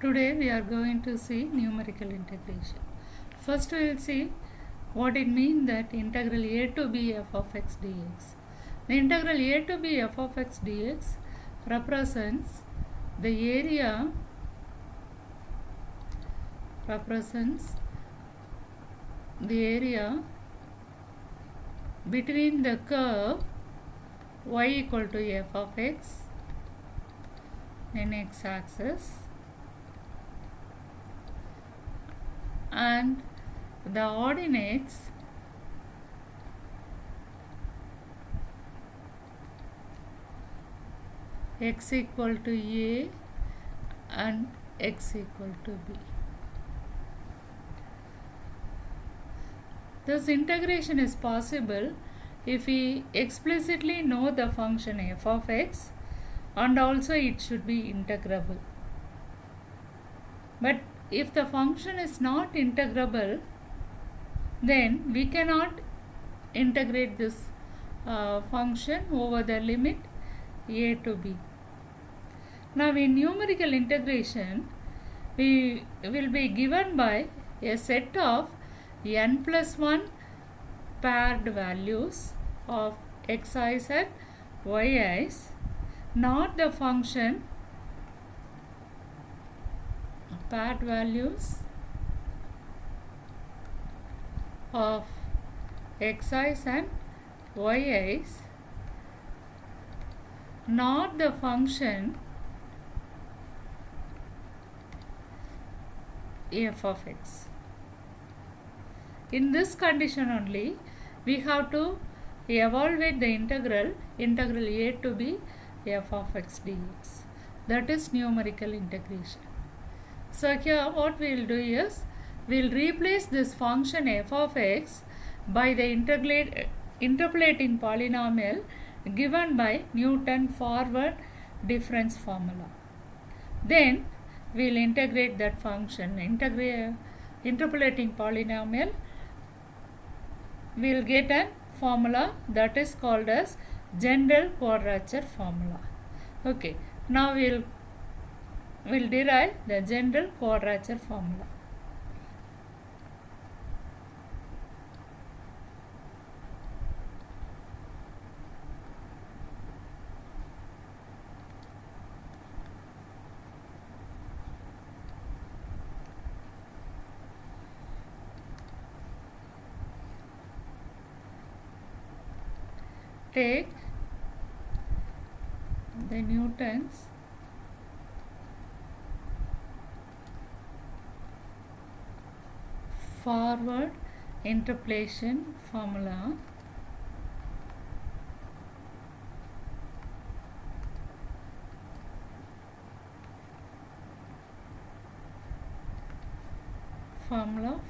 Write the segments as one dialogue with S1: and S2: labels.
S1: Today we are going to see numerical integration. First we will see what it means that integral a to b f of x dx. The integral a to b f of x dx represents the area between the curve y equal to f of x in x-axis and the ordinates x equal to a and x equal to b. This integration is possible if we explicitly know the function f of x and also it should be integrable. But if the function is not integrable, then we cannot integrate this function over the limit a to b. Now in numerical integration, we will be given by a set of n plus 1 paired values of xi's and yi's, not the function paired values of xi's and yi's, not the function f of x. In this condition only, we have to evaluate the integral a to b f of x dx. That is numerical integration. So here what we will do is, we will replace this function f of x by the interpolating polynomial given by Newton forward difference formula. Then we will integrate that function, interpolating polynomial. We will get a formula that is called as general quadrature formula. Okay, now we will derive the general quadrature formula. Take the Newton's forward interpolation formula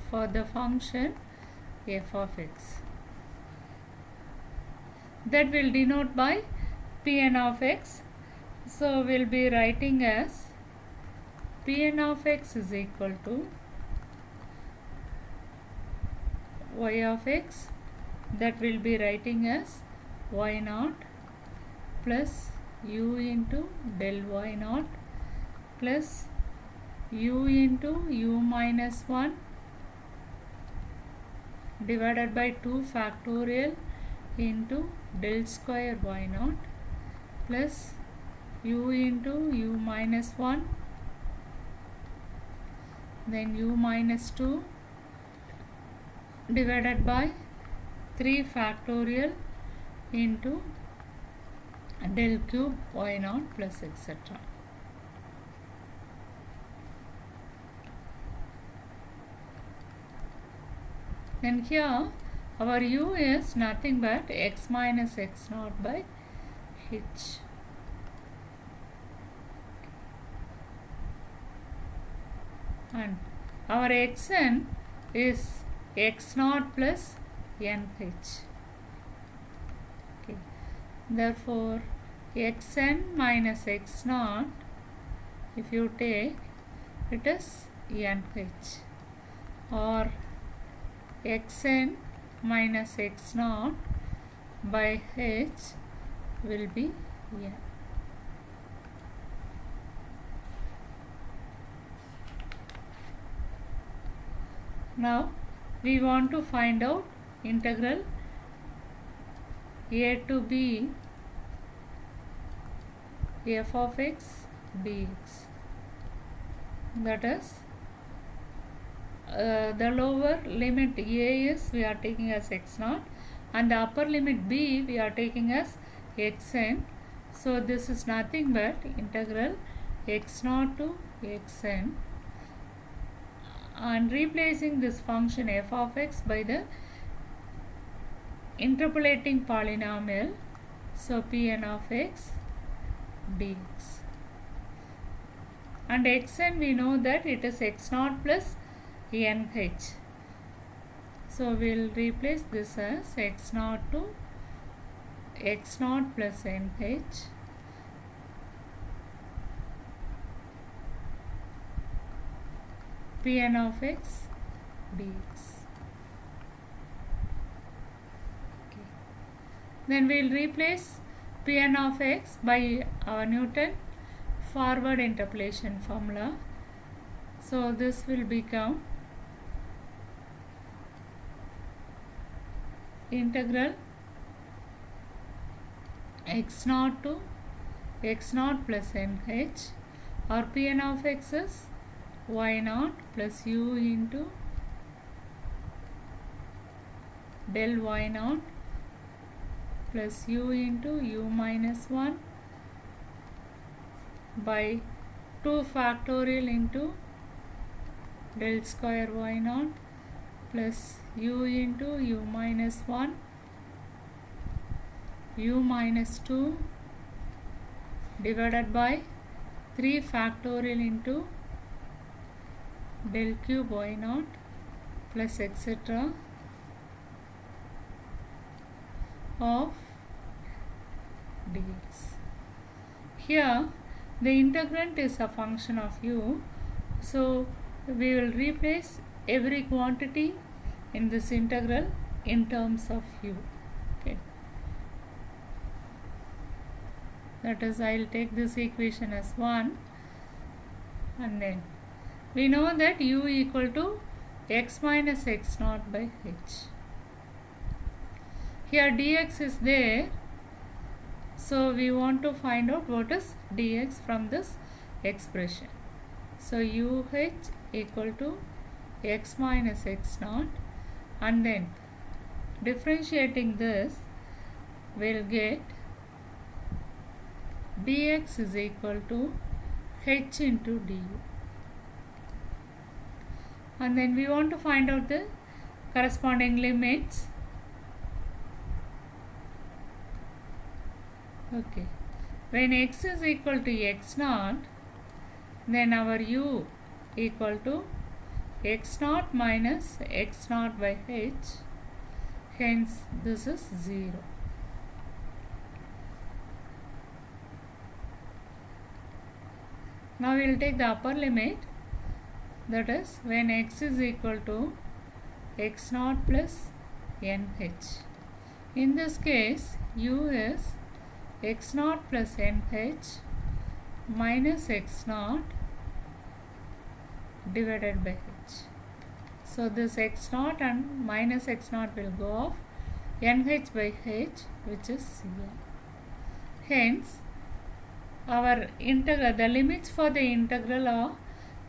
S1: for the function f of x. That will denote by Pn of x. So we will be writing as Pn of x is equal to y of x. That will be writing as y naught plus u into del y naught plus u into u minus 1 divided by 2 factorial into del square y naught plus u into u minus 1 then u minus 2 divided by 3 factorial into del cube y naught plus etc. And here our u is nothing but x minus x naught by h. And our xn is x naught plus nh. Okay. Therefore, xn minus x naught, if you take, it is nh, or xn minus x naught by h will be n. Now we want to find out integral a to b f of x dx. That is, the lower limit a is we are taking as x0 and the upper limit b we are taking as xn. So this is nothing but integral x0 to xn, and replacing this function f of x by the interpolating polynomial, so Pn of x dx. And xn we know that it is x0 plus nh. So we will replace this as x0 to x0 plus nh Pn of x dx. Okay. Then we will replace Pn of x by our Newton forward interpolation formula. So this will become integral x0 to x0 plus nh, or Pn of x is y0 plus u into del y0 plus u into u minus 1 by 2 factorial into del square y0 plus u into u minus 1 u minus 2 divided by 3 factorial into del cube y0 plus etc. of dx. Here the integrand is a function of u, so we will replace every quantity in this integral in terms of u. Okay. That is, I will take this equation as 1, and then we know that u equal to x minus x0 by h. Here dx is there, so we want to find out what is dx from this expression. So uh equal to x minus x0, and then differentiating this we will get dx is equal to h into du. And then we want to find out the corresponding limits. Okay, when x is equal to x0, then our u equal to x0 minus x0 by h, hence this is 0. Now we will take the upper limit, that is when x is equal to x0 plus nh. In this case u is x0 plus nh minus x0 divided by h. So this x0 and minus x0 will go off, nh by h, which is cn. Hence our integral, the limits for the integral are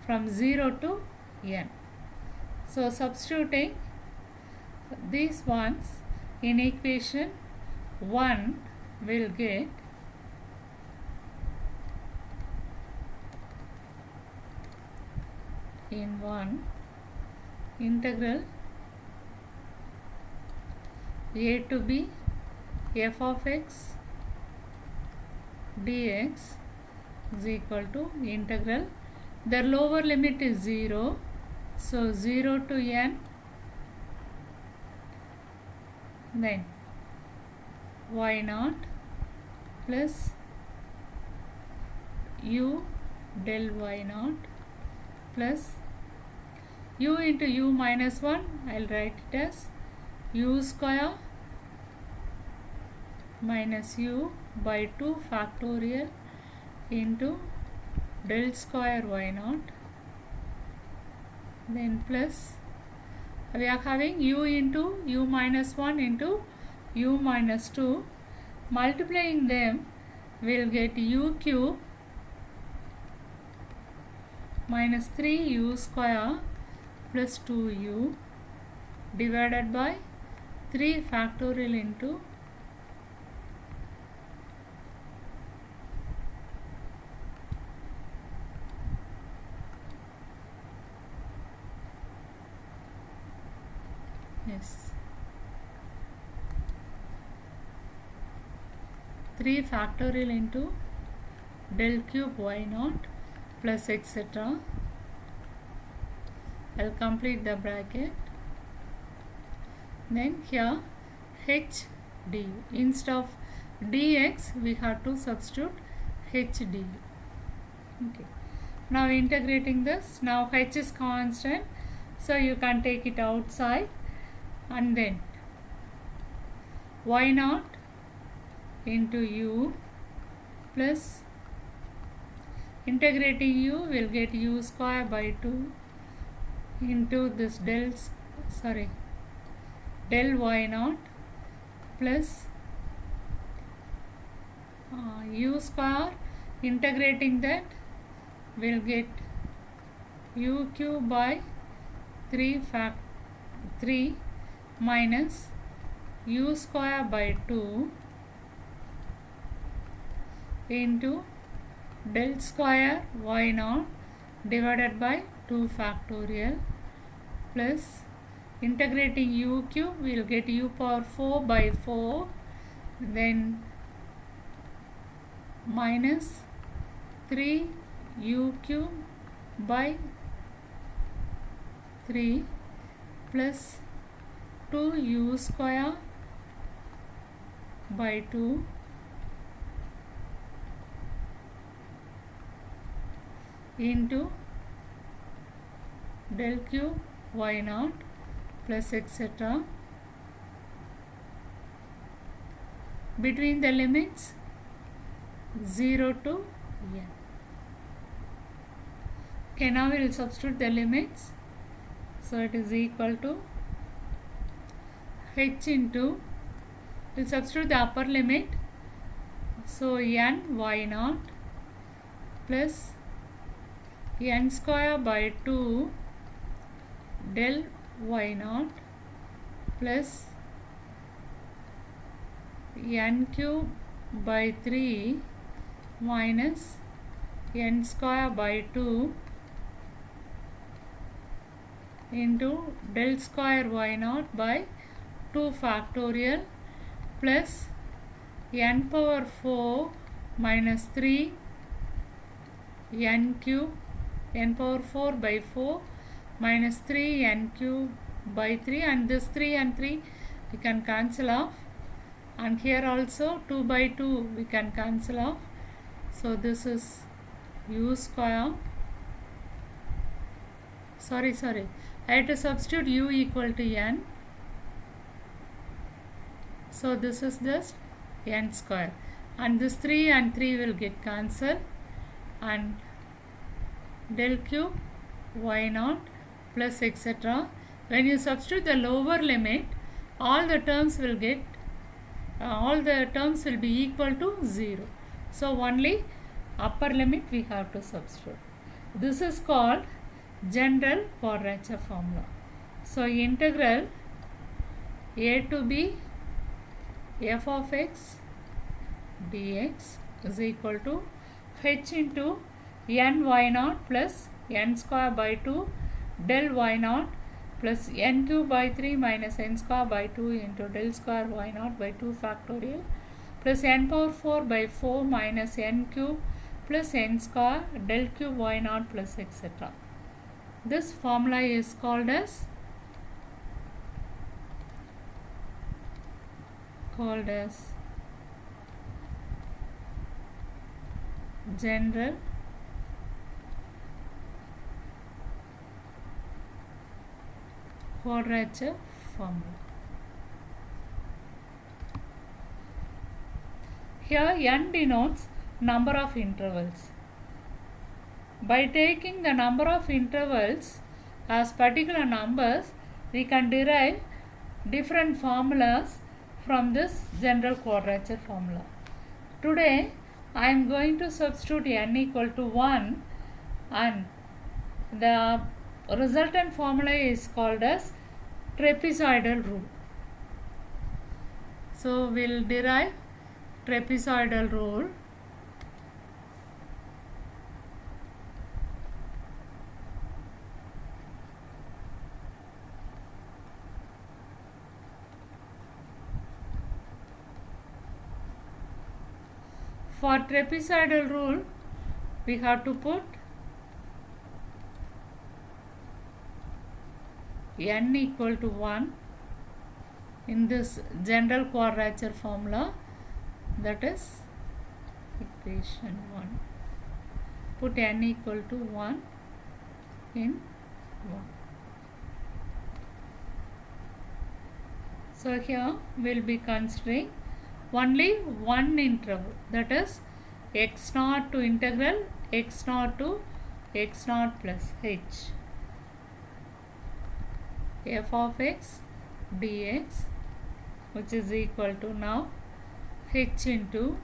S1: from 0 to n. So substituting these ones in equation 1, will get in 1 integral a to b f of x dx is equal to integral, the lower limit is 0, so 0 to n, then y0 plus u del y0 plus u into u minus 1, I will write it as u square minus u by 2 factorial into del square y0, then plus we are having u into u minus 1 into u minus 2. Multiplying them, we'll get u cube minus 3u square plus 2u divided by 3 factorial into yes 3 factorial into del cube y naught plus etc. I'll complete the bracket. Then here h du. Instead of dx we have to substitute h du. Okay. Now integrating this. Now h is constant, so you can take it outside, and then y naught into u plus integrating u will get u square by 2 into this del y naught plus u square. Integrating that will get u cube by 3 minus u square by 2 into del square y naught divided by 2 factorial plus integrating u cube we will get u power 4 by 4, then minus 3 u cube by 3 plus 2 u square by 2 into del cube y naught plus etc. Between the limits 0 to n. Okay, now we will substitute the limits. So it is equal to h into, we will substitute the upper limit. So n y naught plus n square by 2 del y naught plus n cube by 3 minus n square by 2 into del square y naught by 2 factorial plus n power 4 minus 3 n cube, n power 4 by 4 minus 3 n cube by 3, and this 3 and 3 we can cancel off, and here also 2 by 2 we can cancel off. So this is u square, sorry I have to substitute u equal to n, so this is just n square, and this 3 and 3 will get cancelled, and del cube y naught plus etc. When you substitute the lower limit, all the terms will be equal to 0. So only upper limit we have to substitute. This is called general quadrature formula. So integral a to b f of x dx is equal to h into n y naught plus n square by 2 del y naught plus n cube by 3 minus n square by 2 into del square y naught by 2 factorial plus n power 4 by 4 minus n cube plus n square del cube y naught plus etc. This formula is called as general quadrature formula. Here n denotes number of intervals. By taking the number of intervals as particular numbers, we can derive different formulas from this general quadrature formula. Today I am going to substitute n equal to 1 and the resultant formula is called as trapezoidal rule. So we will derive trapezoidal rule. For trapezoidal rule, we have to put n equal to 1 in this general quadrature formula, that is equation 1. Put n equal to 1 in 1. So here we will be considering only one interval, that is x0 to integral x0 to x0 plus h f of x dx, which is equal to now h into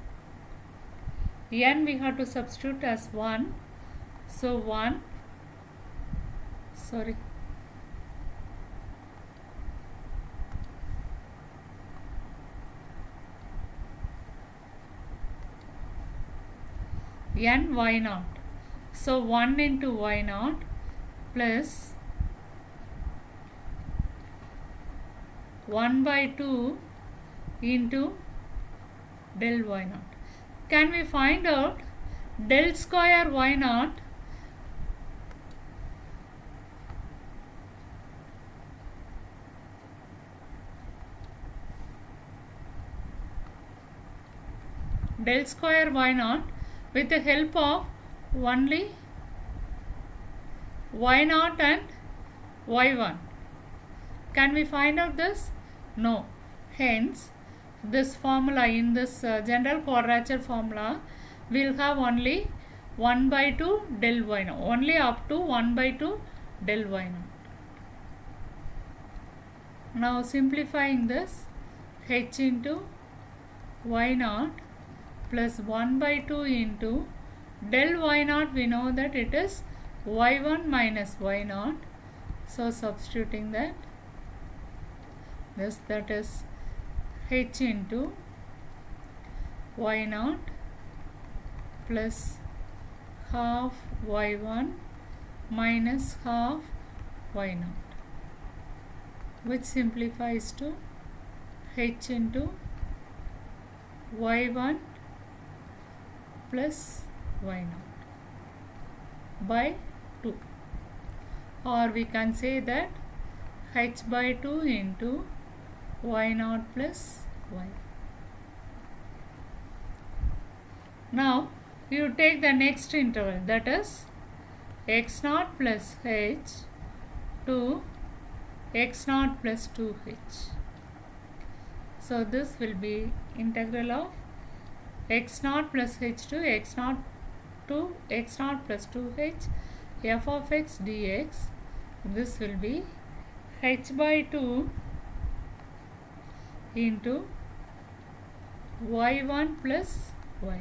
S1: n we have to substitute as 1. So 1 n y0. So 1 into y0 plus 1 by 2 into del y0. Can we find out del square y0? Del square y0 with the help of only y0 and y1. Can we find out this? No. Hence, this formula in this general quadrature formula will have only 1 by 2 del y0, only up to 1 by 2 del y0. Now simplifying this, h into y0 plus 1 by 2 into del y0, we know that it is y1 minus y0. So substituting that, that is h into y0 plus half y1 minus half y0, which simplifies to h into y1 plus y0 by 2, or we can say that h by 2 into y0 plus y. Now you take the next interval, that is x0 plus h to x0 plus 2h. So this will be integral of x0 plus h to x0 to x0 plus 2h f of x dx. This will be h by 2 into y1 plus y2.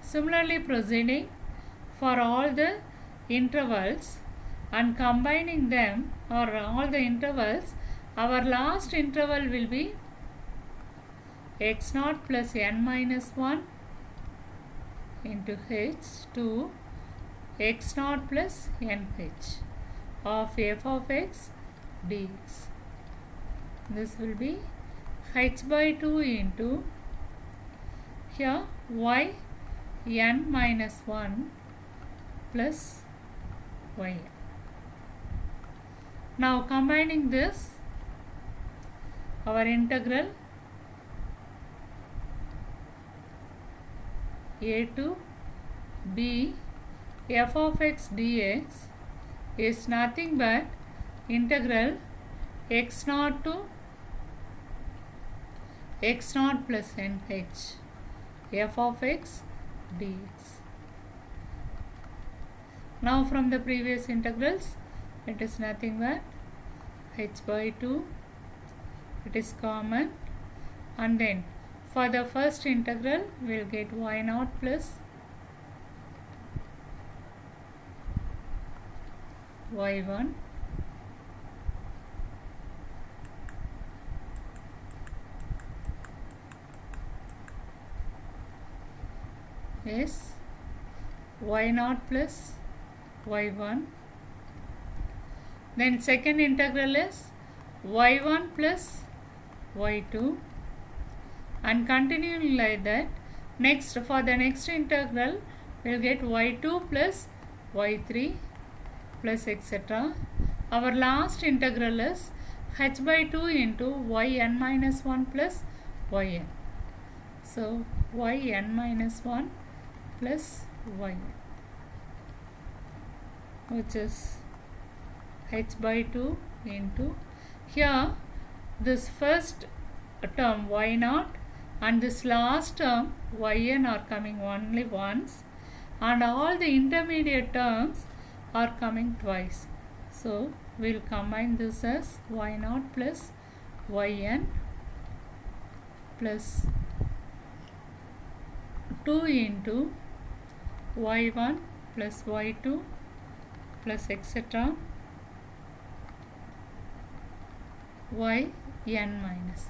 S1: Similarly proceeding for all the intervals and combining them, or all the intervals, our last interval will be x0 plus n minus 1 into h to x0 plus nh of f of x dx. This will be h by 2 into here y n minus 1 plus y. Now combining this, our integral a to b f of x dx is nothing but integral x0 to x0 plus nh f of x dx. Now from the previous integrals it is nothing but h by 2. It is common, and then for the first integral we will get y0 plus y1 is y0 plus y1. Then second integral is y1 plus y2, and continuing like that. Next, for the next integral we will get y2 plus y3 plus etc. Our last integral is h by 2 into yn minus 1 plus yn. So yn minus 1 plus yn, which is h by 2 into, here this first term y0 and this last term yn are coming only once, and all the intermediate terms are coming twice. So we will combine this as y0 plus yn plus 2 into y1 plus y2 plus etc. yn minus,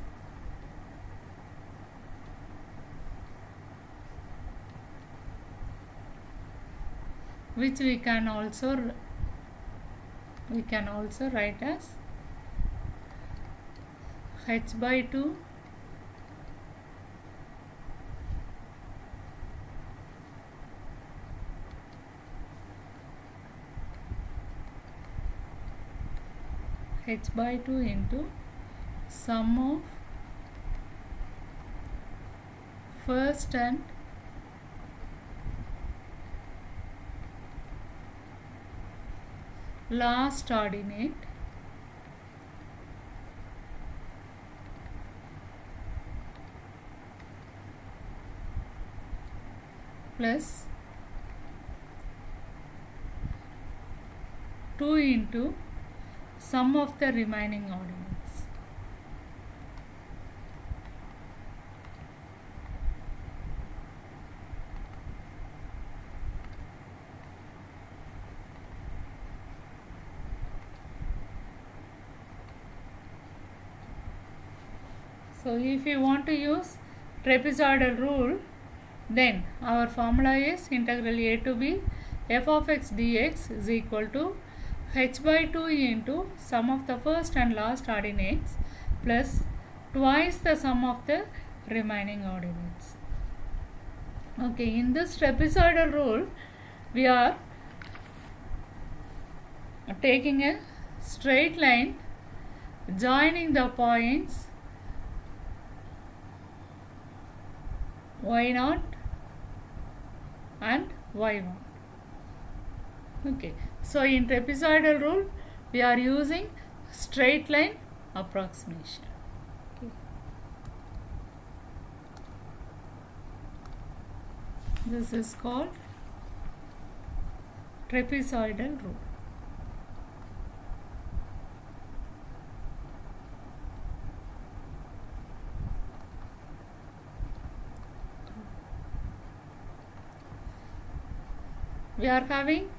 S1: which we can also write as h by 2 h by 2 into sum of first and last ordinate plus 2 into sum of the remaining ordinates. So if you want to use trapezoidal rule, then our formula is integral a to b f of x dx is equal to h by 2 into sum of the first and last ordinates plus twice the sum of the remaining ordinates. Okay, in this trapezoidal rule we are taking a straight line joining the points y0 and y1. Okay, so in trapezoidal rule we are using straight line approximation. Okay. This is called trapezoidal rule. We are having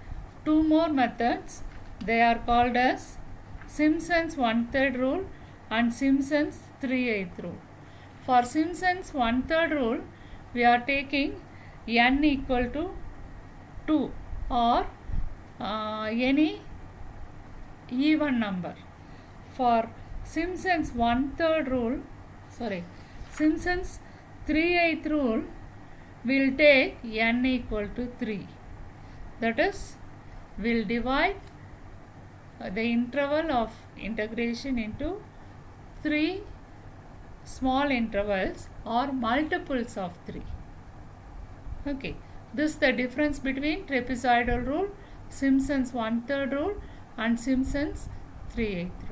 S1: two more methods. They are called as Simpson's 1/3 rule and Simpson's 3/8 rule. For Simpson's 1/3 rule, we are taking n equal to 2 or any even number. For Simpson's 1/3 rule, Simpson's 3/8 rule, we will take n equal to 3. That is, we will divide the interval of integration into 3 small intervals or multiples of 3. Okay, this is the difference between trapezoidal rule, Simpson's 1/3 rule and Simpson's 3/8 rule.